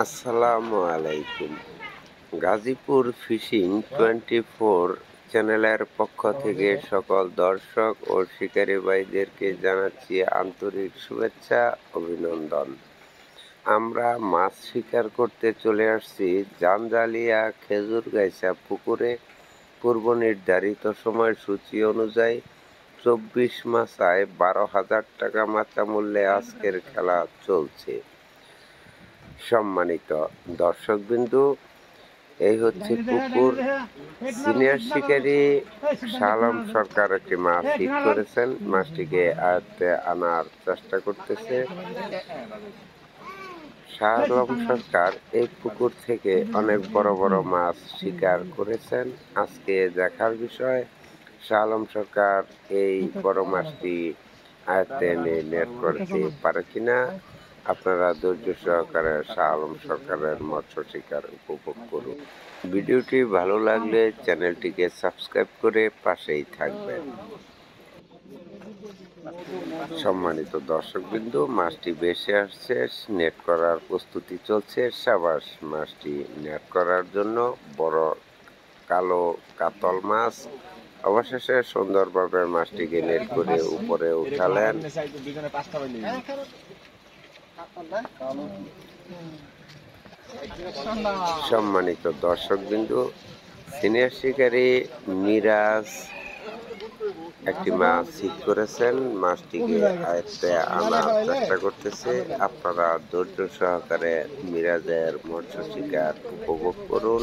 আসসালামু আলাইকুম। গাজীপুর ফিশিং 24 চ্যানেলের পক্ষ থেকে সকল দর্শক ও শিকারী ভাইদেরকে জানাচ্ছি আন্তরিক শুভেচ্ছা, অভিনন্দন। আমরা মাছ শিকার করতে চলে আসছি জামজালিয়া খেজুরগাছা পুকুরে। পূর্ব নির্ধারিত সময়সূচি অনুযায়ী 24 মাছায় 12,000 টাকা মাচা মূল্যে আজকের খেলা চলছে। সম্মানিত দর্শকবিন্দু, এই হচ্ছে পুকুর। সিনিয়র শিকারী শাহ আলম সরকার একটি মাছ হিট করেছেন, মাছটিকে আয়ত্তে আনার চেষ্টা করতেছে। শাহ আলম সরকার এই পুকুর থেকে অনেক বড় বড় মাছ শিকার করেছেন। আজকে দেখার বিষয় শাহ আলম সরকার এই বড় মাছটি আয়ত্তে এনে নেট করতে পারে কিনা। আপনারা ধৈর্য সহকারে শাহ আলম সরকারের মৎস্য শিকার উপভোগ করুন। ভিডিওটি ভালো লাগলে চ্যানেলটিকে সাবস্ক্রাইব করে পাশেই থাকবেন। সম্মানিত দর্শকবৃন্দ, মাছটি ভেসে আসছে, নেট করার প্রস্তুতি চলছে। সাবাস, মাছটি নেট করার জন্য বড় কালো কাতল মাছ। অবশেষে সুন্দরভাবে মাছটিকে নেট করে উপরে উঠালেন। সম্মানিত দর্শকবৃন্দু, সিনিয়র শিকারী মিরাজ একটি মাছ হিট করেছেন, মাছটিকে আয়ত্তে আনার চেষ্টা করতেছে। আপনারা ধৈর্য সহকারে মিরাজের মৎস্য শিকার উপভোগ করুন।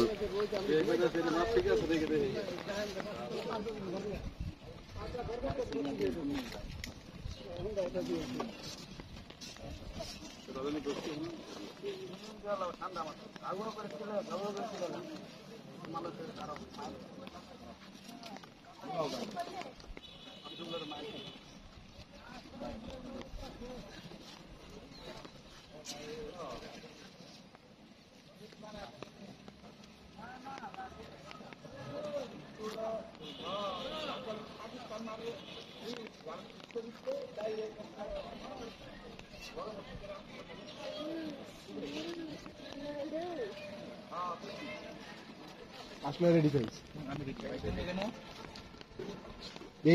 আসলে রেডি করিস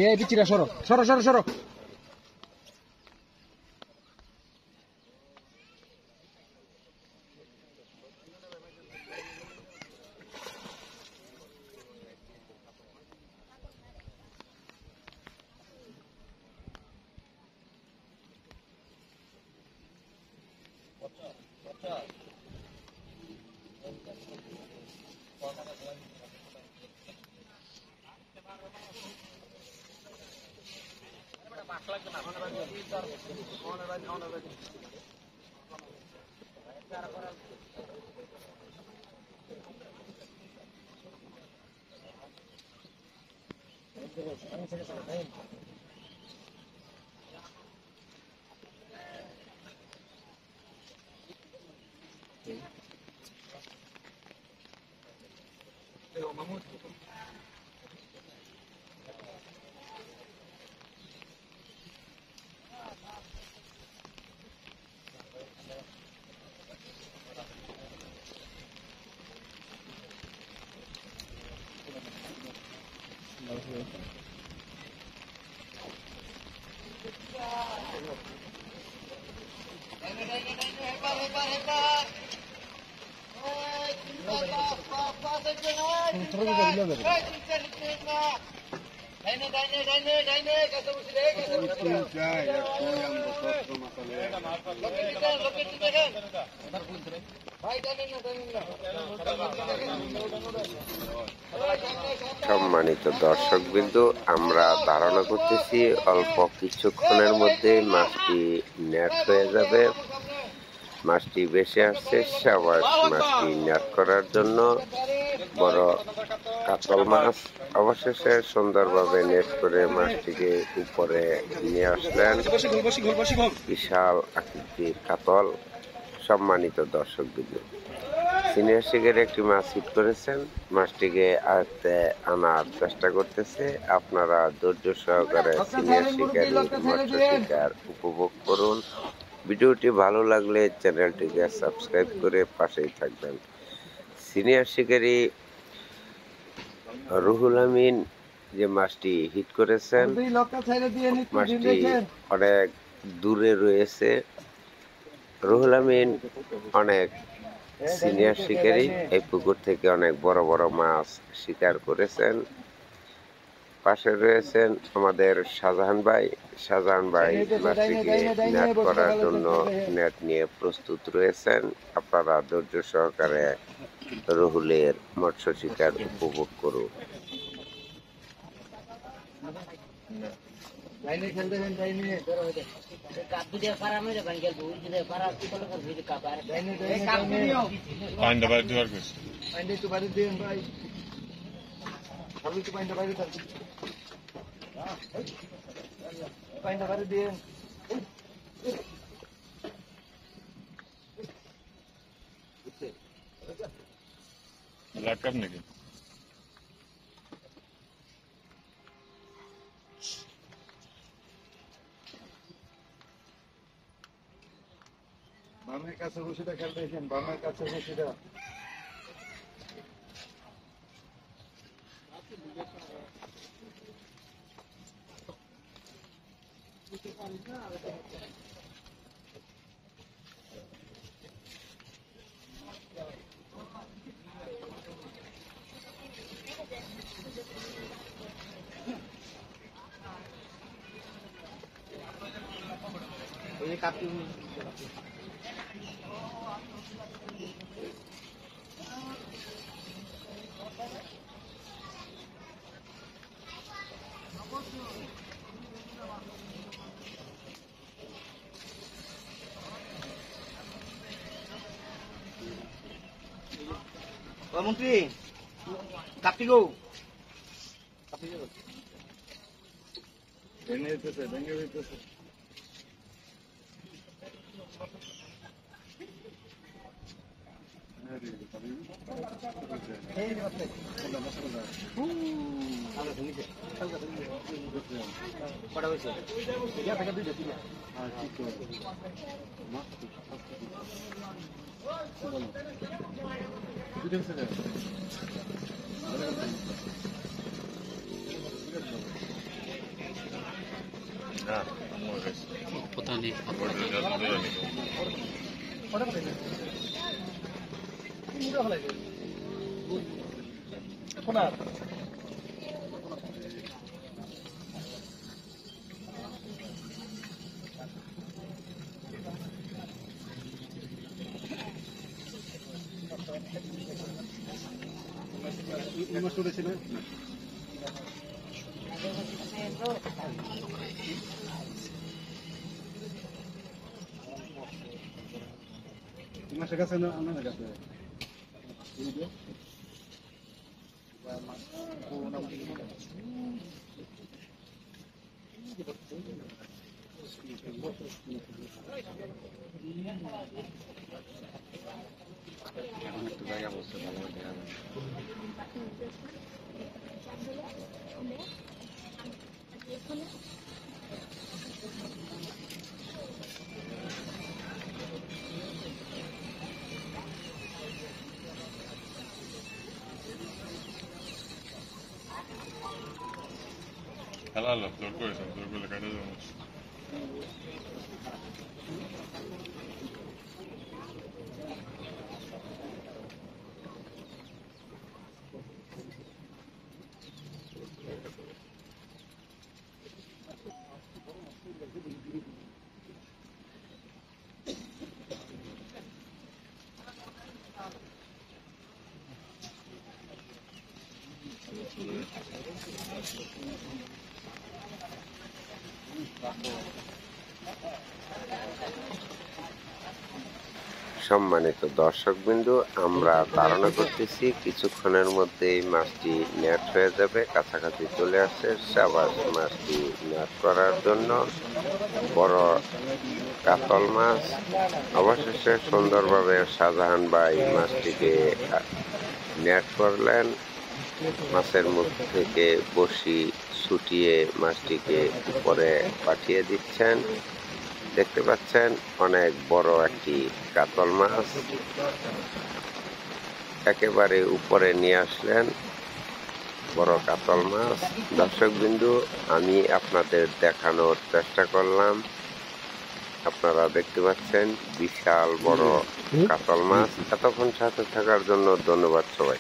এই পিচিরা সরো সরো সরো সরো। সম্মানিত দর্শকবৃন্দ, আমরা ধারণা করতেছি অল্প কিছুক্ষণের মধ্যে মাছটি নেট হয়ে যাবে। মাছটি ভেসে আসছে, সাবাস, মাছটি নেট করার জন্য বড় কাতল মাছ। অবশেষে সুন্দরভাবে নেট করে মাছটিকে উপরে নিয়ে আসলেন। বিশাল আকৃতির কাতল। সম্মানিত দর্শকবৃন্দ, সিনিয়র শিকারী একটি মাছ হিট করেছেন, মাছটিকে আয়ত্তে আনার চেষ্টা করতেছে। আপনারা ধৈর্য সহকারে সিনিয়র শিকারী মৎস্য শিকার উপভোগ করুন। ভিডিওটি ভালো লাগলে চ্যানেলটিকে সাবস্ক্রাইব করে পাশেই থাকবেন। সিনিয়র শিকারী রুহুল আমিন যে মাছটি হিট করেছেন, মাছটি অনেক দূরে রয়েছে। রুহুল আমিন অনেক সিনিয়র শিকারী, এই পুকুর থেকে অনেক বড় বড় মাছ শিকার করেছেন। পাশে রয়েছেন আমাদের শাহজাহান ভাই। শাহজাহান ভাই মাছটিকে নেট করার জন্য নেট নিয়ে প্রস্তুত রয়েছেন। আপনারা ধৈর্য সহকারে রুহুলের মৎস্য শিকার উপভোগ করুন। लैपटॉप नहीं বামের কাছে বসিটা খেয়াল দেখেন, বামের কাছে বসিটা। ওই কাপি মন্ত্রী কাপটি গো ভেঙে যেতেছে, ভেঙে যেতেছে। पता नहीं মাসের কাছে না আমার কাছে এখন একটু জায়গা বলছে ভালো দেখা যাবে। খেলা হলো জোর করেছেন, জোর করলে কাটে যাবো। সম্মানিত দর্শকবিন্দু, আমরা ধারণা করতেছি কিছুক্ষণের মধ্যেই মাছটি নেট হয়ে যাবে, কাছাকাছি চলে আসছে। সাবাস, মাছটি নেট করার জন্য বড় কাতল মাছ। অবশেষে সুন্দরভাবে শাহজাহান ভাই মাছটিকে নেট করলেন। মাছের মুখ থেকে বড়শি ছুটিয়ে মাছটিকে উপরে পাঠিয়ে দিচ্ছেন। দেখতে পাচ্ছেন অনেক বড় একটি কাতল মাছ একেবারে উপরে নিয়ে আসলেন। বড় কাতল মাছ। দর্শকবিন্দু, আমি আপনাদের দেখানোর চেষ্টা করলাম। আপনারা দেখতে পাচ্ছেন বিশাল বড় কাতল মাছ। এতক্ষণ সাথে থাকার জন্য ধন্যবাদ সবাই।